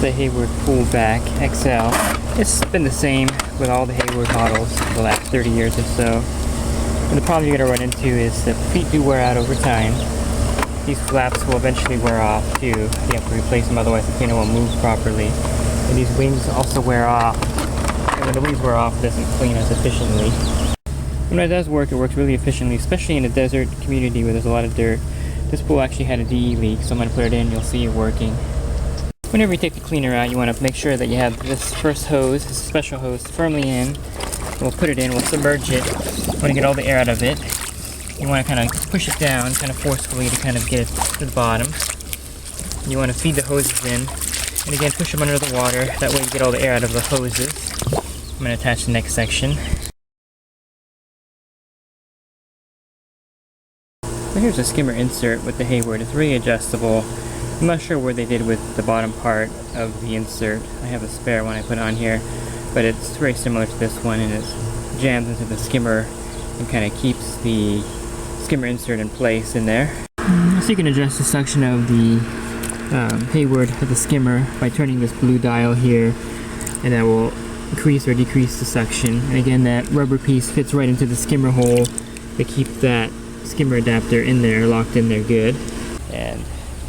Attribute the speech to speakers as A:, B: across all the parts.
A: the Hayward Pool Vac XL. It's been the same with all the Hayward models for the last 30 years or so. And the problem you're going to run into is that the feet do wear out over time. These flaps will eventually wear off too. You have to replace them, otherwise the cleaner won't move properly. And these wings also wear off. And when the wings wear off, it doesn't clean as efficiently. When it does work, it works really efficiently, especially in a desert community where there's a lot of dirt. This pool actually had a DE leak, so I'm going to put it in, you'll see it working. Whenever you take the cleaner out, you want to make sure that you have this first hose, this special hose, firmly in. We'll put it in, we'll submerge it. Want to get all the air out of it. You want to kind of push it down, kind of forcefully to kind of get it to the bottom. You want to feed the hoses in, and again push them under the water. That way you get all the air out of the hoses. I'm going to attach the next section. So here's a skimmer insert with the Hayward. It's really adjustable. I'm not sure what they did with the bottom part of the insert. I have a spare one I put on here, but it's very similar to this one, and it jams into the skimmer and kind of keeps the skimmer insert in place in there. So you can adjust the suction of the Hayward of the skimmer by turning this blue dial here, and that will increase or decrease the suction. And again, that rubber piece fits right into the skimmer hole to keep that skimmer adapter in there, locked in there good. And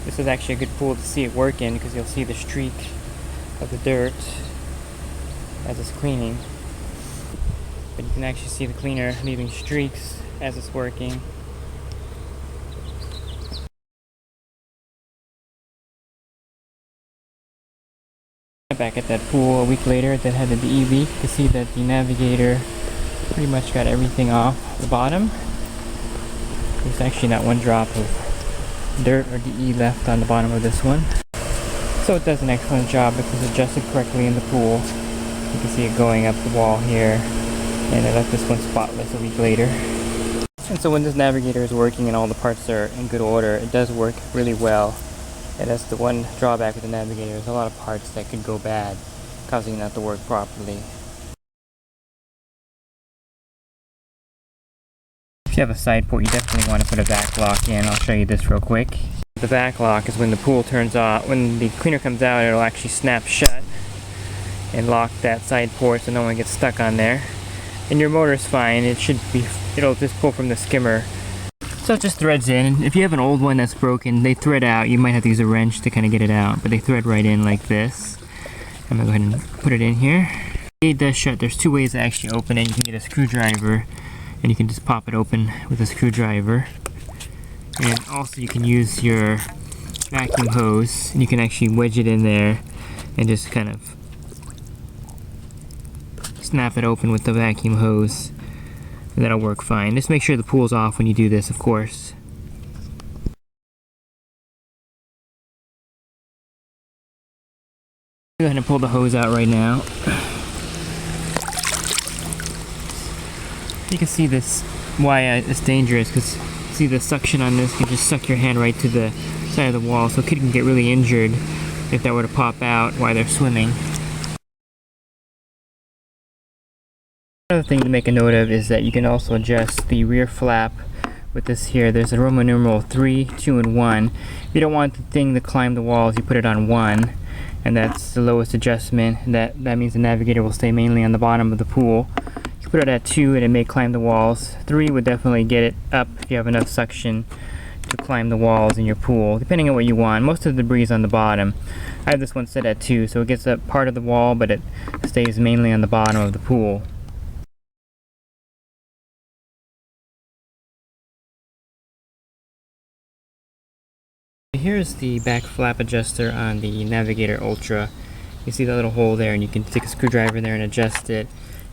A: this is actually a good pool to see it working, because you'll see the streak of the dirt as it's cleaning. But you can actually see the cleaner leaving streaks as it's working. Back at that pool a week later that had the DE leak, you can see that the Navigator pretty much got everything off the bottom. There's actually not one drop of dirt or DE left on the bottom of this one. So it does an excellent job because it's adjusted correctly in the pool. You can see it going up the wall here, and I left this one spotless a week later. And so when this Navigator is working and all the parts are in good order, it does work really well. And that's the one drawback with the Navigator. There's a lot of parts that could go bad, causing it not to work properly. If you have a side port, you definitely want to put a vac lock in. I'll show you this real quick. The vac lock is when the pool turns off. When the cleaner comes out, it'll actually snap shut and lock that side port so no one gets stuck on there. And your motor's fine. It'll just pull from the skimmer. So it just threads in. If you have an old one that's broken, they thread out. You might have to use a wrench to kind of get it out, but they thread right in like this. I'm gonna go ahead and put it in here. The gate does shut. There's two ways to actually open it. You can get a screwdriver, and you can just pop it open with a screwdriver. And also you can use your vacuum hose, and you can actually wedge it in there and just kind of snap it open with the vacuum hose, and that'll work fine. Just make sure the pool's off when you do this, of course. Go ahead and pull the hose out right now. You can see this, why it's dangerous, because see the suction on this, you can just suck your hand right to the side of the wall, so a kid can get really injured if that were to pop out while they're swimming. Another thing to make a note of is that you can also adjust the rear flap with this here. There's a Roman numeral 3, 2, and 1. If you don't want the thing to climb the walls, you put it on 1, and that's the lowest adjustment. That means the Navigator will stay mainly on the bottom of the pool. You put it at 2 and it may climb the walls. 3 would definitely get it up if you have enough suction to climb the walls in your pool, depending on what you want. Most of the debris is on the bottom. I have this one set at 2, so it gets up part of the wall, but it stays mainly on the bottom of the pool. Here's the back flap adjuster on the Navigator Ultra. You see the little hole there, and you can stick a screwdriver there and adjust it.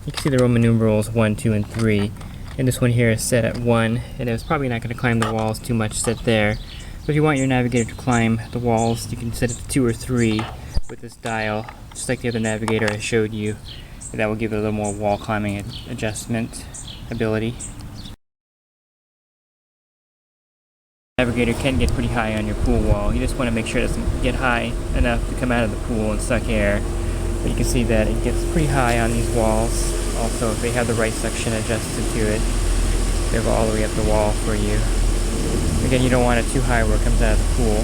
A: You can see the Roman numerals 1, 2, and 3. And this one here is set at 1, and it's probably not going to climb the walls too much set there. But if you want your Navigator to climb the walls, you can set it to 2 or 3 with this dial, just like the other Navigator I showed you. And that will give it a little more wall climbing adjustment ability. Navigator can get pretty high on your pool wall. You just want to make sure it doesn't get high enough to come out of the pool and suck air. But you can see that it gets pretty high on these walls. Also, if they have the right suction adjusted to it, they'll go all the way up the wall for you. Again, you don't want it too high where it comes out of the pool.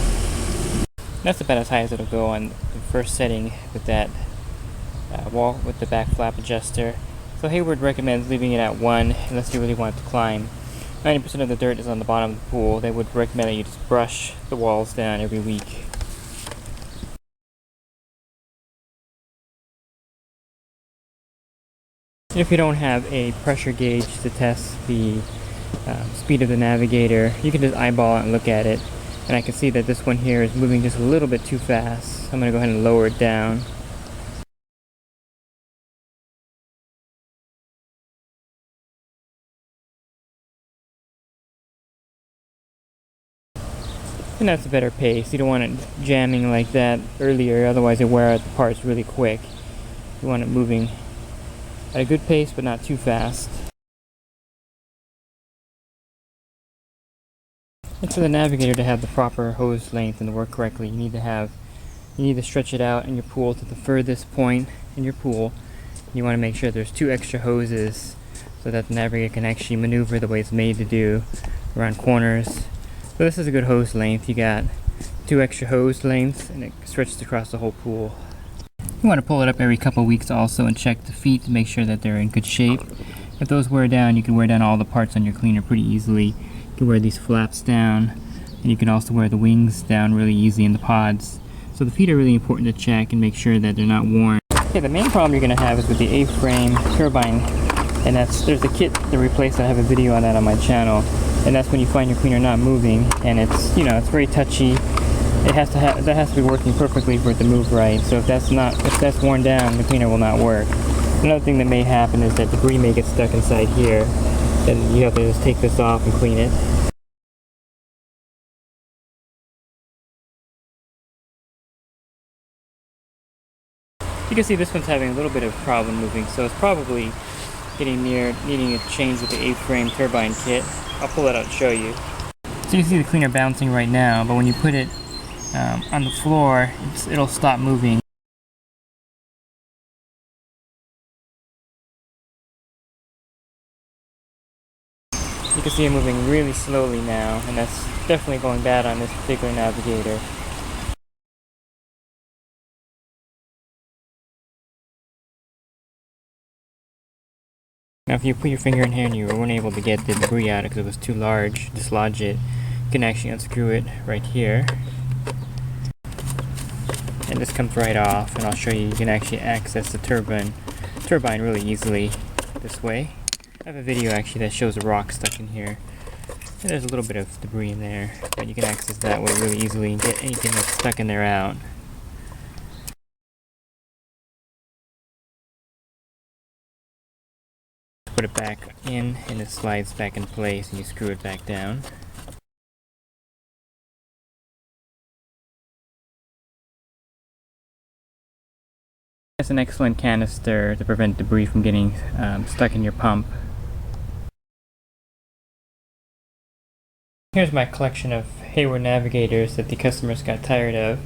A: That's about as high as it'll go on the first setting with that wall with the back flap adjuster. So Hayward recommends leaving it at 1 unless you really want it to climb. 90% of the dirt is on the bottom of the pool. They would recommend that you just brush the walls down every week. If you don't have a pressure gauge to test the speed of the Navigator, you can just eyeball it and look at it. And I can see that this one here is moving just a little bit too fast. So I'm going to go ahead and lower it down. And that's a better pace. You don't want it jamming like that earlier, otherwise you'll wear out the parts really quick. You want it moving at a good pace, but not too fast. And for the Navigator to have the proper hose length and to work correctly, you need to stretch it out in your pool to the furthest point in your pool. You want to make sure there's 2 extra hoses so that the Navigator can actually maneuver the way it's made to do around corners. So this is a good hose length. You got 2 extra hose lengths and it stretches across the whole pool. You want to pull it up every couple of weeks also and check the feet to make sure that they're in good shape. If those wear down, you can wear down all the parts on your cleaner pretty easily. You can wear these flaps down, and you can also wear the wings down really easy in the pods. So the feet are really important to check and make sure that they're not worn. Okay, the main problem you're going to have is with the A-frame turbine, and there's a kit to replace. I have a video on that on my channel. And that's when you find your cleaner not moving, and it's very touchy. That has to be working perfectly for it to move right. So if that's worn down, the cleaner will not work. Another thing that may happen is that debris may get stuck inside here. Then you have to just take this off and clean it. You can see this one's having a little bit of problem moving, so it's probably getting near needing a change with the A-frame turbine kit. I'll pull it out and show you. So you see the cleaner bouncing right now, but when you put it on the floor, it'll stop moving. You can see it moving really slowly now, and that's definitely going bad on this particular Navigator. Now if you put your finger in here and you weren't able to get the debris out because it was too large, dislodge it, you can actually unscrew it right here. And this comes right off, and I'll show you can actually access the turbine really easily this way. I have a video actually that shows a rock stuck in here. And there's a little bit of debris in there, but you can access that way really easily and get anything that's stuck in there out. Put it back in, and it slides back in place, and you screw it back down. It's an excellent canister to prevent debris from getting stuck in your pump. Here's my collection of Hayward Navigators that the customers got tired of,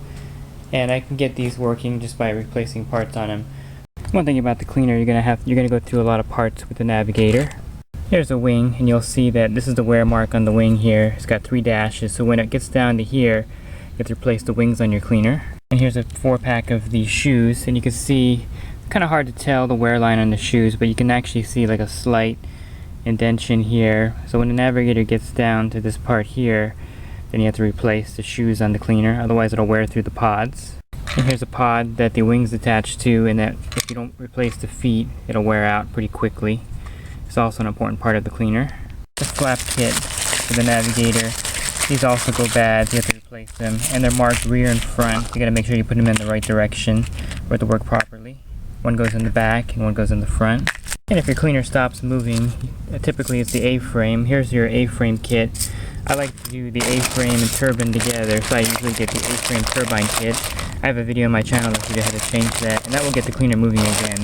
A: and I can get these working just by replacing parts on them. One thing about the cleaner, you're gonna go through a lot of parts with the Navigator. Here's a wing, and you'll see that this is the wear mark on the wing here. It's got 3 dashes, so when it gets down to here, you have to replace the wings on your cleaner. And here's a 4-pack of these shoes, and you can see, kind of hard to tell the wear line on the shoes, but you can actually see like a slight indentation here. So when the Navigator gets down to this part here, then you have to replace the shoes on the cleaner, otherwise it'll wear through the pods. And here's a pod that the wing's attached to, and that if you don't replace the feet, it'll wear out pretty quickly. It's also an important part of the cleaner. The flap kit for the Navigator, these also go bad, so you have to replace them. And they're marked rear and front. You gotta make sure you put them in the right direction for it to work properly. One goes in the back and one goes in the front. And if your cleaner stops moving, typically it's the A-frame. Here's your A-frame kit. I like to do the A-frame and turbine together, so I usually get the A-frame turbine kit. I have a video on my channel that shows you how to change that, and that will get the cleaner moving again.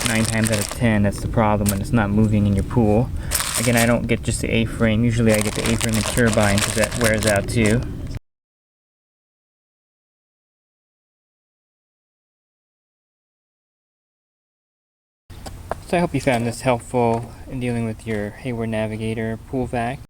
A: 9 times out of 10, that's the problem when it's not moving in your pool. Again, I don't get just the A-frame. Usually I get the A-frame and turbine because that wears out too. So I hope you found this helpful in dealing with your Hayward Navigator Pool Vac.